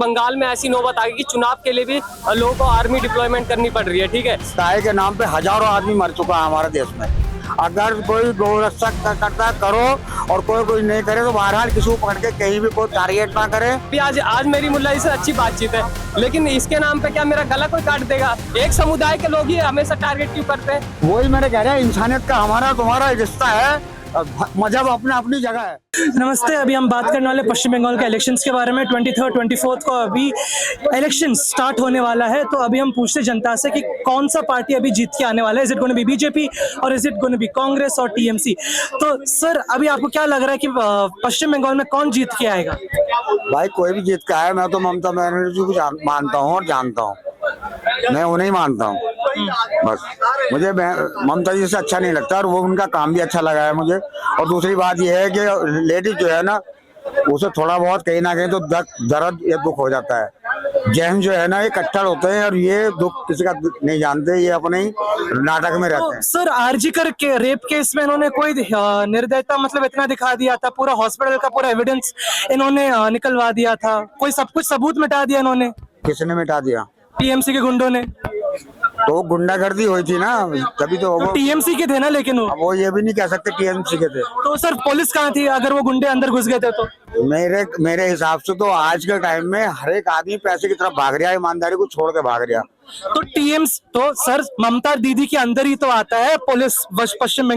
बंगाल में ऐसी नौबत आ गई कि चुनाव के लिए भी लोगों को आर्मी डिप्लॉयमेंट करनी पड़ रही है। ठीक है, ताए के नाम पे हजारों आदमी मर चुका है हमारे देश में। अगर कोई गौरक्षा करता है करो, और कोई नहीं करे तो बहरहाल किसी को पकड़ के कहीं भी कोई टारगेट ना करे। अभी आज मेरी मुल्ला जी से अच्छी बातचीत है, लेकिन इसके नाम पे क्या मेरा गला कोई काट देगा? एक समुदाय के लोग ही हमेशा टारगेट क्यों करते हैं? वही मैंने कह रहा है, इंसानियत का हमारा तुम्हारा रिश्ता है, मजहब अपने अपनी जगह है। नमस्ते, अभी हम बात करने वाले पश्चिम बंगाल के इलेक्शंस के बारे में। 23 24 को अभी इलेक्शन स्टार्ट होने वाला है, तो अभी हम पूछते जनता से कि कौन सा पार्टी अभी जीत के आने वाला है। Is it gonna be BJP और is it gonna be Congress और टीएमसी? तो सर, अभी आपको क्या लग रहा है कि पश्चिम बंगाल में कौन जीत के आएगा? भाई कोई भी जीत का है, मैं तो ममता बनर्जी को मानता हूँ और जानता हूँ, मैं उन्हें ही मानता हूँ। बस मुझे ममता जी से अच्छा नहीं लगता, और वो उनका काम भी अच्छा लगा है मुझे। और दूसरी बात यह है कि लेडीज जो है ना, उसे थोड़ा बहुत कहीं ना कहीं तो दर्द या दुख हो जाता है। जेंट्स जो है ना, ये कट्टर होते हैं और ये दुख किसी का नहीं जानते, ये अपने ही नाटक में रहते हैं। सर, आरजी कर के रेप केस में इन्होंने कोई निर्दयता मतलब इतना दिखा दिया था, पूरा हॉस्पिटल का पूरा एविडेंस इन्होंने निकलवा दिया था, कोई सब कुछ सबूत मिटा दिया इन्होंने। किसने मिटा दिया? टीएमसी के गुंडों ने। तो गुंडागर्दी हुई थी ना, तभी तो वो टीएमसी के थे ना, लेकिन वो ये भी नहीं कह सकते टीएमसी के थे। तो सर, पुलिस कहाँ थी अगर वो गुंडे अंदर घुस गए थे तो? मेरे हिसाब से तो आज के टाइम में हर एक आदमी पैसे की तरफ भाग रहा है, ईमानदारी को छोड़ के भाग रहा। तो तो सर, ममता दीदी के अंदर ही तो आता है पुलिस। पश्चिम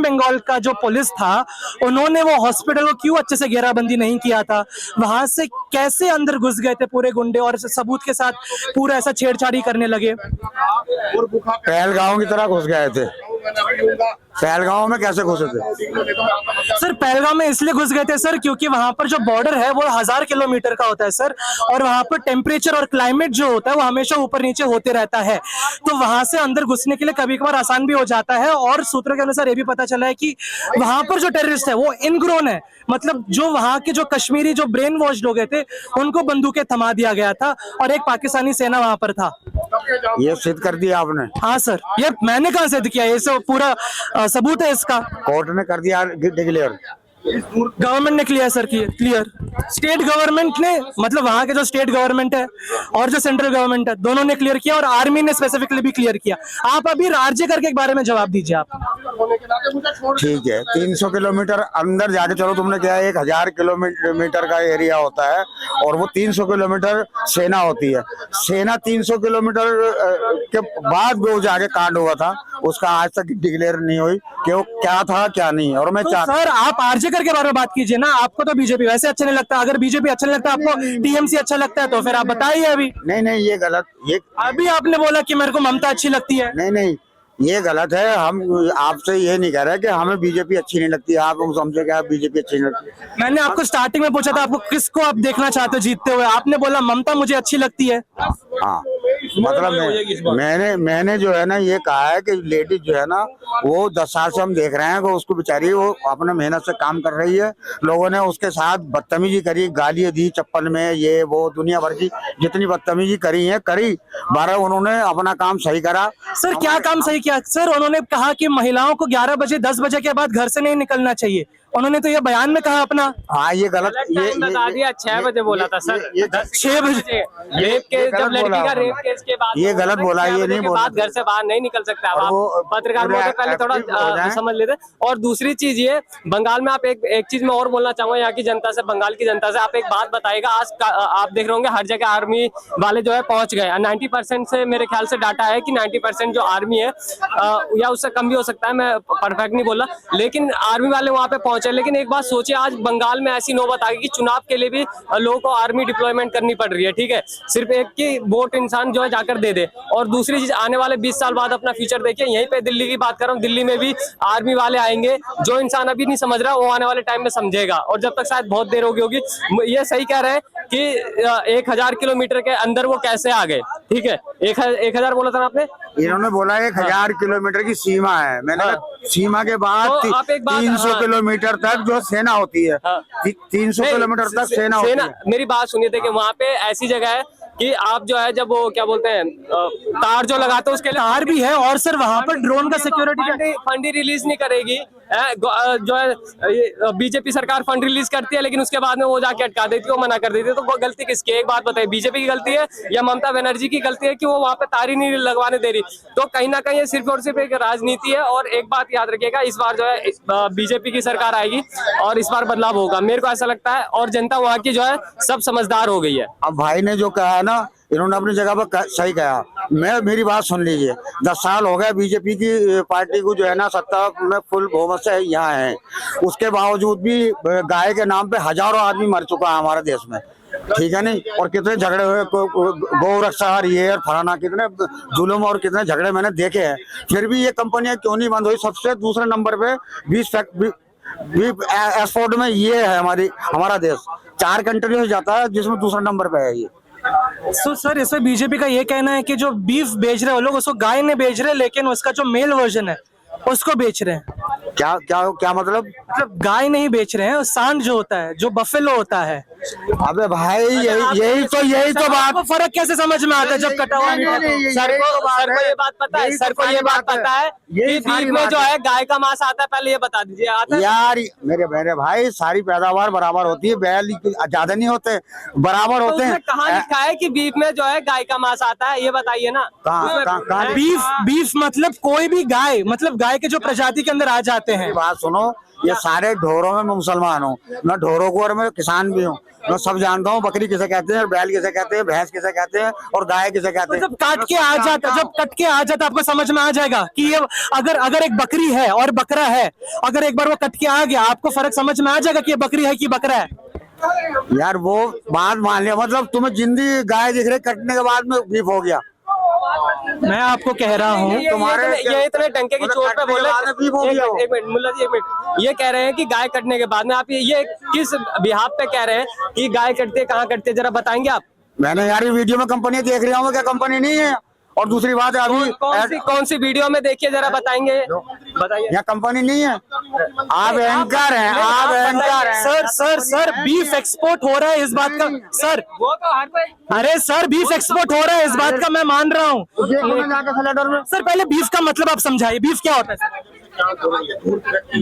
बंगाल का जो पुलिस था, उन्होंने वो हॉस्पिटल को क्यों अच्छे से घेराबंदी नहीं किया था? वहां से कैसे अंदर घुस गए थे पूरे गुंडे और सबूत के साथ पूरा ऐसा छेड़छाड़ी करने लगे? पहलगांव की तरह घुस गए थे। पहलगांव में कैसे घुसे थे? सर, पहलगांव में इसलिए घुस गए थे सर, क्योंकि वहां पर जो बॉर्डर है वो 1000 किलोमीटर का होता है सर, और वहां पर टेम्परेचर और क्लाइमेट जो होता है वो हमेशा ऊपर नीचे होते रहता है। तो वहां से अंदर घुसने के लिए कभी कभार आसान भी हो जाता है। और सूत्रों के अनुसार ये भी पता चला है कि वहां पर जो टेररिस्ट है वो इनग्रोन है, मतलब जो वहां के जो कश्मीरी जो ब्रेन वॉश हो गए थे उनको बंदूकें थमा दिया गया था, और एक पाकिस्तानी सेना वहां पर था। ये सिद्ध कर दिया आपने? हाँ सर, ये मैंने कहाँ सिद्ध किया, ये सब पूरा सबूत है इसका। कोर्ट ने कर दिया डिक्लेयर? गवर्नमेंट ने clear sir clear. State government ने, मतलब वहां के जो स्टेट गवर्नमेंट है और जो सेंट्रल गवर्नमेंट है, दोनों ने क्लियर किया, और आर्मी ने स्पेसिफिकली भी क्लियर किया। आप अभी राज्य करके बारे में जवाब दीजिए आप। ठीक है, 300 किलोमीटर अंदर जाके चलो, तुमने क्या 1000 किलोमीटर का एरिया होता है, और वो 300 किलोमीटर सेना होती है। सेना 300 किलोमीटर के बाद वो जाके कांड हुआ था, उसका आज तक डिक्लेयर नहीं हुई कि वो क्या था क्या नहीं। और मैं सर, आप आरजे के बारे में बात कीजिए ना। आपको तो बीजेपी वैसे अच्छा नहीं लगता, अगर बीजेपी अच्छा नहीं लगता आपको, टीएमसी अच्छा लगता है, तो फिर आप बताइए अभी। नहीं, ये गलत। ये अभी आपने बोला कि मेरे को ममता अच्छी लगती है। नहीं, ये गलत है। हम आपसे ये नहीं कह रहे कि हमें बीजेपी अच्छी नहीं लगती, आप समझे क्या बीजेपी अच्छी नहीं लगती। मैंने आपको स्टार्टिंग में पूछा था आपको किसको आप देखना चाहते हो जीतते हुए, आपने बोला ममता मुझे अच्छी लगती है। हाँ, मतलब मैंने जो है ना ये कहा है कि लेडीज जो है ना, वो 10 साल से हम देख रहे हैं कि उसको बेचारी वो अपने मेहनत से काम कर रही है। लोगों ने उसके साथ बदतमीजी करी, गालियां दी चप्पल में, ये वो दुनिया भर की जितनी बदतमीजी करी, 12 उन्होंने अपना काम सही करा। सर, क्या काम सही किया सर? उन्होंने कहा कि महिलाओं को 11 बजे 10 बजे के बाद घर से नहीं निकलना चाहिए, उन्होंने तो ये बयान में कहा अपना। हाँ, ये गलत। ये बता दिया, 6 बजे बोला था सर। 6 बजे रेप केस, जब लड़की का रेप केस के बाद ये गलत बोला, ये नहीं बोला। घर से बाहर नहीं निकल सकता। आप पत्रकार को पहले थोड़ा समझ लेते। और दूसरी चीज ये, बंगाल में आप एक चीज मैं और बोलना चाहूंगा यहाँ की जनता से, बंगाल की जनता से। आप एक बात बताइएगा, आज आप देख रहे होंगे हर जगह आर्मी वाले जो है पहुंच गए। 90% से मेरे ख्याल से डाटा है कि 90% जो आर्मी है, या उससे कम भी हो सकता है, मैं परफेक्ट नहीं बोला, लेकिन आर्मी वाले वहां पे पहुंचे। लेकिन एक बात सोचिए, आज बंगाल में ऐसी नौबत आ गई कि चुनाव के लिए भी लोगों को आर्मी डिप्लॉयमेंट करनी पड़ रही है। ठीक है, सिर्फ एक की वोट इंसान जो है जाकर दे दे। और दूसरी चीज, आने वाले 20 साल बाद अपना फ्यूचर देखिए। यहीं पे दिल्ली की बात कर रहा हूँ, दिल्ली में भी आर्मी वाले आएंगे। जो इंसान अभी नहीं समझ रहा वो आने वाले टाइम में समझेगा, और जब तक शायद बहुत देर होगी। ये सही कह रहे हैं कि 1000 किलोमीटर के अंदर वो कैसे आ गए। ठीक है, 1000 बोला था आपने, इन्होंने बोला 1000 किलोमीटर की सीमा है। मैंने कहा सीमा के बाद तो 300 किलोमीटर तक जो सेना होती है, 300 किलोमीटर तक सेना होती है। मेरी बात सुनिए, देखिए वहाँ पे ऐसी जगह है कि आप जो है, जब वो क्या बोलते हैं, तार जो लगाते हैं उसके लिए तार भी है, और सर वहां पर ड्रोन का सिक्योरिटी फंड ही रिलीज नहीं करेगी। जो है बीजेपी सरकार फंड रिलीज करती है, लेकिन उसके बाद में वो जाके अटका देती है, वो मना कर देती है। तो वो गलती किसकी है? एक बात बताइए, बीजेपी की गलती है या ममता बनर्जी की गलती है कि वो वहां पे तार ही नहीं लगवाने दे रही? तो कहीं ना कहीं ये सिर्फ और सिर्फ एक राजनीति है। और एक बात याद रखिएगा, इस बार जो है बीजेपी की सरकार आएगी और इस बार बदलाव होगा, मेरे को ऐसा लगता है। और जनता वहाँ की जो है सब समझदार हो गई है। अब भाई ने जो कहा है ना, इन्होंने अपनी जगह पर सही कहा। मेरी बात सुन लीजिए, 10 साल हो गए बीजेपी की पार्टी को जो है ना सत्ता में फुल बहुमत से यहाँ है, उसके बावजूद भी गाय के नाम पे हजारों आदमी मर चुका है हमारे देश में, ठीक है नहीं? और कितने झगड़े हुए, गौ रक्षा और ये और फलाना, कितने जुल्म और कितने झगड़े मैंने देखे हैं। फिर भी ये कंपनियां क्यों नहीं बंद हुई? सबसे दूसरे नंबर पे बीफ एक्सपोर्ट में ये है हमारा देश, 4 कंट्री से जाता है जिसमें दूसरा नंबर पे है ये। सो सर, इसमें बीजेपी का ये कहना है कि जो बीफ बेच रहे हैं वो लोग उसको गाय नहीं बेच रहे, लेकिन उसका जो मेल वर्जन है उसको बेच रहे हैं। क्या क्या क्या मतलब गाय नहीं बेच रहे हैं, सांड जो होता है, जो बफेलो होता है। अबे भाई यही तो बात। आपको फर्क कैसे समझ में आता है जब कटा हुआ मीट है? सर को ये बात पता है, सर को ये बात पता है कि बीफ में जो है गाय का मांस आता है, पहले ये बता दीजिए। आता है यार मेरे भाई, सारी पैदावार बराबर होती है, बैल ज्यादा नहीं होते, बराबर होते हैं। कहाँ लिखा है कि बीफ में जो है गाय का मांस आता है? ये बताइए ना। कहाँ? बीफ मतलब कोई भी गाय, मतलब गाय के जो प्रजाति के अंदर आ जाते हैं। बात सुनो, ये सारे ढोरों में मैं मुसलमान हूँ, मैं ढोरों को और मैं किसान भी हूँ, मैं सब जानता हूँ बकरी किसे कहते हैं, बैल किसे कहते हैं, भैंस किसे कहते हैं और गाय किसे कहते हैं। जब काट के आ जाता आपको समझ में आ जाएगा कि ये अगर एक बकरी है और बकरा है, अगर एक बार वो कट के आ गया आपको फर्क समझ में आ जाएगा कि ये बकरी है कि बकरा है। यार वो बात मान लिया, मतलब तुम्हें जिंदी गाय दिख रही, कटने के बाद में बीफ हो गया। मैं आपको कह रहा हूँ ये इतने टंके की चोट पे बोले। एक मिनट मुल्ला जी, एक मिनट। ये कह रहे हैं कि गाय कटने के बाद में, आप ये किस बिहाफ पे कह रहे हैं कि गाय कटती है? कहाँ कटती है, जरा बताएंगे आप? मैंने यार ये वीडियो में कंपनी देख रहा हूँ, क्या कंपनी नहीं है? और दूसरी बात है, अभी कौन सी वीडियो में देखिए, जरा बताएंगे, बताइए। यहाँ कंपनी नहीं है, आप एंकर हैं, आप एंकर हैं। सर बीफ एक्सपोर्ट हो रहा है इस बात का, सर वो तो हर कोई। अरे सर बीफ एक्सपोर्ट हो रहा है इस बात का मैं मान रहा हूँ। सर पहले बीफ का मतलब आप समझाइए, बीफ क्या होता है सर?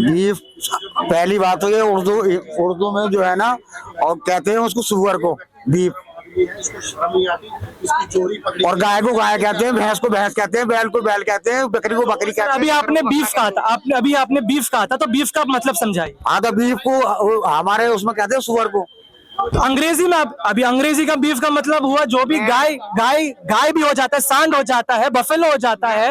बीफ, पहली बात तो ये उर्दू में जो है ना, और कहते हैं उसको सुअर को बीफ, और गाय को गाय कहते हैं, भैंस को भैंस कहते हैं, बैल को बैल कहते हैं, बकरी को बकरी कहते हैं। अभी आपने बीफ कहा था, आपने बीफ कहा था, तो बीफ का मतलब समझाइए। हाँ, तो बीफ को हमारे उसमें कहते हैं सुअर को। अंग्रेजी में अभी अंग्रेजी का बीफ का मतलब हुआ जो भी गाय भी हो जाता है, सांड हो जाता है, बफेलो हो जाता है,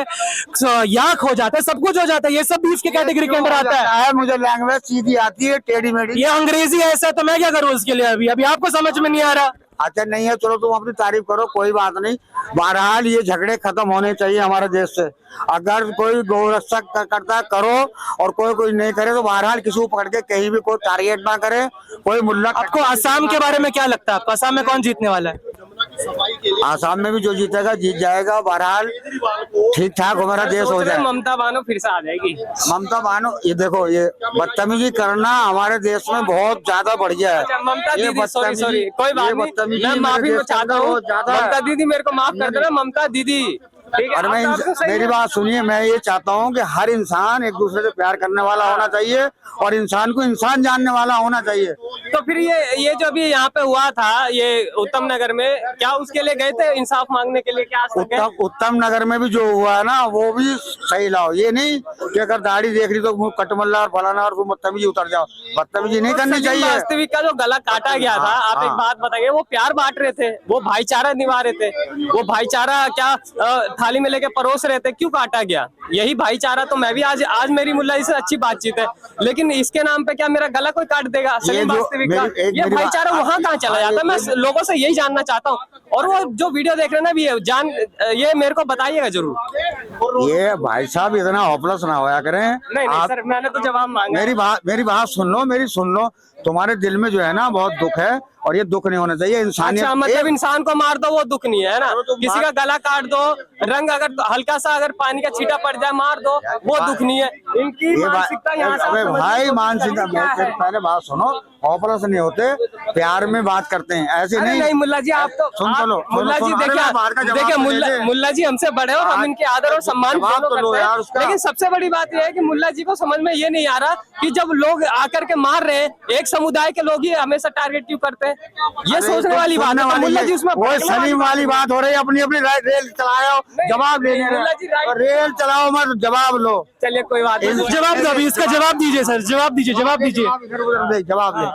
याक हो जाता है, सब कुछ हो जाता है, ये सब बीफ की कैटेगरी के अंदर आता है। मुझे लैंग्वेज सीधी आती है, टेढ़ी मेढ़ी। ये अंग्रेजी ऐसा है तो मैं क्या करूँ उसके लिए? अभी आपको समझ में नहीं आ रहा? अच्छा नहीं है, चलो तुम अपनी तारीफ करो, कोई बात नहीं। बहरहाल ये झगड़े खत्म होने चाहिए हमारे देश से। अगर कोई गौरक्षा करता करो और कोई नहीं करे, तो बहरहाल किसी को पकड़ के कहीं भी कोई टारगेट ना करे, कोई मुल्ला। आपको असम के बारे में क्या लगता है? आपको असम में कौन जीतने वाला है? आसाम में भी जो जीतेगा जीत जाएगा, बहरहाल ठीक ठाक हमारा देश हो जाए। ममता बानो फिर से आ जाएगी। ममता बानो, ये देखो, ये बदतमीजी करना हमारे देश में बहुत ज्यादा बढ़ गया है। ममता दीदी, सॉरी, कोई बात नहीं, मैं माफी चाहता हूँ। ममता दीदी मेरे को माफ कर देना, ममता दीदी। और मेरी बात सुनिए, मैं ये चाहता हूँ कि हर इंसान एक दूसरे से प्यार करने वाला होना चाहिए और इंसान को इंसान जानने वाला होना चाहिए। तो फिर ये जो भी यहाँ पे हुआ था, ये उत्तम नगर में, क्या उसके लिए गए थे इंसाफ मांगने के लिए? क्या उत्तम नगर में भी जो हुआ है ना, वो भी सही लाओ। ये नहीं कि अगर दाढ़ी देख रही तो कटमल्ला और फलाना और बदतमीजी उतर जाओ, बदतमीजी नहीं करनी चाहिए। वास्तविक का जो गला काटा गया था, आप एक बात बताइए, वो प्यार बांट रहे थे, वो भाईचारा निभा रहे थे, वो भाईचारा क्या थाली में लेके परोस रहे थे, क्यों काटा गया? यही भाईचारा तो मैं भी आज मेरी मुल्ला से अच्छी बातचीत है, लेकिन इसके नाम पे क्या मेरा गला कोई काट देगा? ये भाईचारा वहाँ कहाँ चला जाता है? मैं लोगों से यही जानना चाहता हूँ। और वो जो वीडियो देख रहे हैं ना भी, ये मेरे को बताइएगा जरूर। ये भाई साहब इतना होपलेस ना होया करें। नहीं सर, मैंने तो जवाब मांगा। मेरी बात सुन लो, तुम्हारे दिल में जो है ना बहुत दुख है, और ये दुख नहीं होना चाहिए। इंसानियत अच्छा, मतलब इंसान को मार दो वो दुख नहीं है ना, किसी का गला काट दो, रंग अगर हल्का सा अगर पानी का छींटा पड़ जाए मार दो, वो दुख नहीं है। इनकी मानसिकता यहाँ से अबे भाई मानसिकता, पहले बात सुनो, ऑपरेशन नहीं होते, प्यार में बात करते हैं, ऐसे अरे नहीं। नहीं मुल्ला जी, आप तो सुन तो लो, मुल्ला जी देखिए मुल्ला जी हमसे बड़े और हम इनके आदर और सम्मान दोनों करते हैं, लेकिन सबसे बड़ी बात यह है कि मुल्ला जी को समझ में ये नहीं आ रहा कि जब लोग आकर के मार रहे हैं, एक समुदाय के लोग ही हमेशा टारगेट क्यों करते हैं, ये सोचने वाली बात है। मुल्ला जी उसमें वो सलीम वाली बात हो रही है, अपनी अपनी रेल चलाओ, जवाब लेने, रेल चलाओ मत, जवाब लो। चलिए कोई बात नहीं, जवाब दो अभी, इसका जवाब दीजिए सर, जवाब दीजिए, जवाब दीजिए। जवाब दे।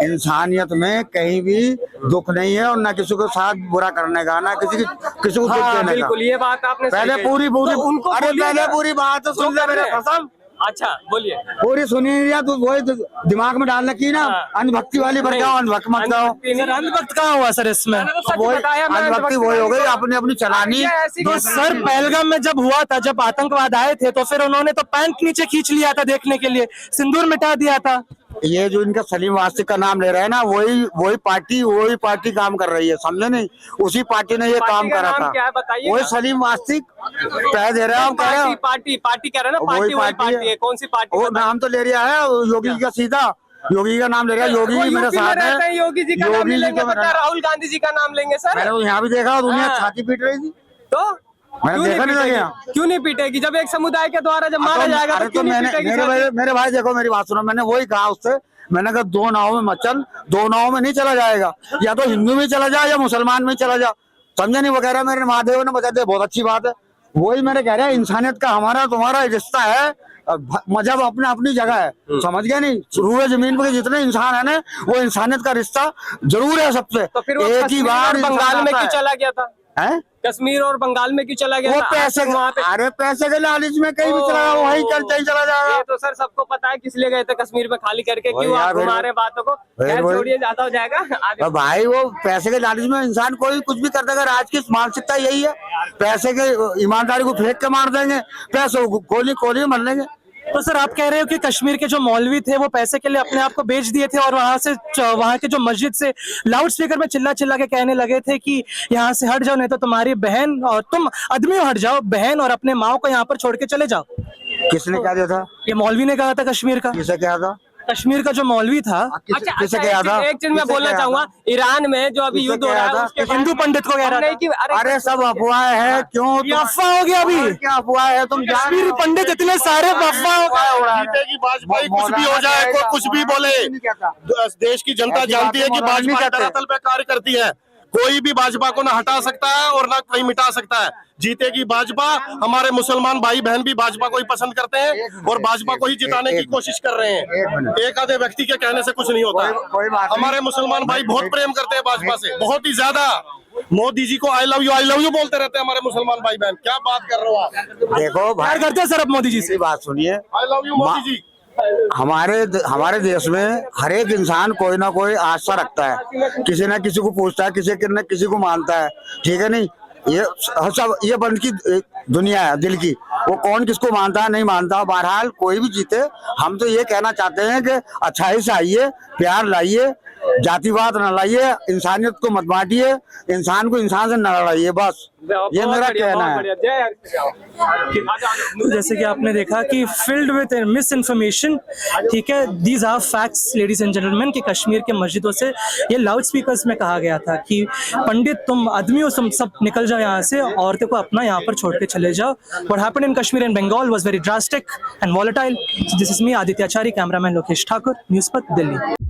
इंसानियत में कहीं भी दुख नहीं है, और ना किसी को साथ बुरा करने का, ना किसी को दुख देने का। बिल्कुल, ये बात आपने पहले पूरी उनको अरे पहले पूरी बात सुन ले मेरे कसम। अच्छा बोलिए, पूरी सुनी या तो वही दिमाग में डालने की ना, अंधभक्ति वाली भर जाओ, अंधभक्त मत जाओ। अंधभक्त कहाँ हुआ सर इसमें? वही अंधभक्ति वही हो गई, अपनी अपनी चलानी। तो सर पहलगाम में जब हुआ था, जब आतंकवाद आए थे, तो फिर उन्होंने तो पैंट नीचे खींच लिया था देखने के लिए, सिंदूर मिटा दिया था। ये जो इनका सलीम वास्तिक का नाम ले रहे हैं ना, वही पार्टी काम कर रही है, समझे नहीं? उसी पार्टी ने ये काम करा था, वही सलीम वास्तिक कह दे रहे हैं। पार्टी कह रहे हैं ना, पार्टी है, कौन सी पार्टी? वो नाम तो ले लिया है योगी जी का, सीधा योगी का नाम ले रहा है। योगी जी मेरे साथ है, योगी जी का नाम लेंगे तो क्या राहुल गांधी जी का नाम लेंगे सर? मैंने यहाँ भी देखा, दुनिया छाती पीट रही थी, तो मैंने देखा नहीं लगा। क्यों नहीं पीटेगी? जब एक समुदाय के द्वारा जब मारा जाएगा तो क्यों नहीं पीटेगी? मेरे भाई देखो, मेरी बात सुनो, मैंने वही कहा उससे, मैंने कहा दो नाव में मत चल, दो नाव में नहीं चला जाएगा, या तो हिंदू में चला जा या मुसलमान में चला जा, समझे नहीं? वो कह रहा है मेरे महादेव ने बचा दिया, बहुत अच्छी बात है। वही मैंने कह रहा है, इंसानियत का हमारा तुम्हारा रिश्ता है, मजहब अपने अपनी जगह है, समझ गया नहीं? रूए जमीन पे जितने इंसान है ना, वो इंसानियत का रिश्ता जरूर है सबसे। तो फिर एक ही बार बंगाल में क्यों चला गया था? है कश्मीर और बंगाल में क्यों चला गया? वो पैसे, अरे पैसे के लालच में कहीं भी चला गया, वहीं चला जाएगा। ये तो सर सबको पता है किस लिए गए थे कश्मीर में खाली करके, क्यों आप घुमा रहे बातों को? छोड़िए, ज्यादा हो जाएगा भाई। वो पैसे के लालच में इंसान कोई कुछ भी कर देगा, आज की मानसिकता यही है, पैसे के ईमानदारी को फेंक के मार देंगे, पैसे गोली मर लेंगे। तो सर आप कह रहे हो कि कश्मीर के जो मौलवी थे वो पैसे के लिए अपने आप को बेच दिए थे, और वहां के जो मस्जिद से लाउड स्पीकर में चिल्ला के कहने लगे थे कि यहाँ से हट जाओ, नहीं तो तुम्हारी बहन और तुम आदमी हट जाओ, बहन और अपने माँ को यहाँ पर छोड़ के चले जाओ। किसने क्या दिया था? ये मौलवी ने कहा था कश्मीर का। किसे क्या था? कश्मीर का जो मौलवी था। किसे क्या था? एक चीज मैं बोलना चाहूंगा, ईरान में जो अभी युद्ध हो रहा है उसके हिंदू पंडित को कह रहा था। अरे सब अफवाह है, क्यों अफवाह हो गया? अभी क्या अफवाह है? तुम कश्मीरी पंडित इतने सारे अफवाह हो रहा है कि वाजपेयी कुछ भी हो जाए, कोई कुछ भी बोले, देश की जनता जानती है कि भाजपा धरातल पे कार्य करती है, कोई भी भाजपा को ना हटा सकता है और ना कहीं मिटा सकता है। जीतेगी भाजपा, हमारे मुसलमान भाई बहन भी भाजपा को ही पसंद करते हैं और भाजपा को ही जिताने की कोशिश कर रहे हैं। एक आधे व्यक्ति के कहने से कुछ नहीं होता। हमारे मुसलमान भाई बहुत प्रेम करते हैं भाजपा से, बहुत ही ज्यादा। मोदी जी को आई लव यू बोलते रहते हैं हमारे मुसलमान भाई बहन। क्या बात कर रहे हो आप? देखो प्यार करते हैं सर अब मोदी जी से। बात सुनिए, I love you Modi ji. हमारे देश में हर एक इंसान कोई ना कोई आस्था रखता है, किसी ना किसी को पूछता है, किसी न किसी को मानता है, ठीक है नहीं? ये सब ये बंद की दुनिया है दिल की, वो कौन किसको मानता है नहीं मानता। बहरहाल कोई भी जीते, हम तो ये कहना चाहते हैं कि अच्छाई से आइए, प्यार लाइए, जातिवाद न लाइए, इंसानियत को मत बांटिए, इंसान को इंसान से न लड़ाइए, बस ये मेरा कहना है। जैसे कि आपने देखा कि फिल्ड विद मिस इन्फॉर्मेशन, ठीक है, these are facts ladies and gentleman, कि कश्मीर के मस्जिदों से ये लाउड स्पीकर्स में कहा गया था कि पंडित तुम आदमियों तुम सब निकल जाओ यहाँ से, औरतों को अपना यहाँ पर छोड़ के चले जाओ। What happened in Kashmir and Bengal was very drastic and volatile. This is me Aditya Acharya, cameraman Lokesh Thakur, news 5 Delhi.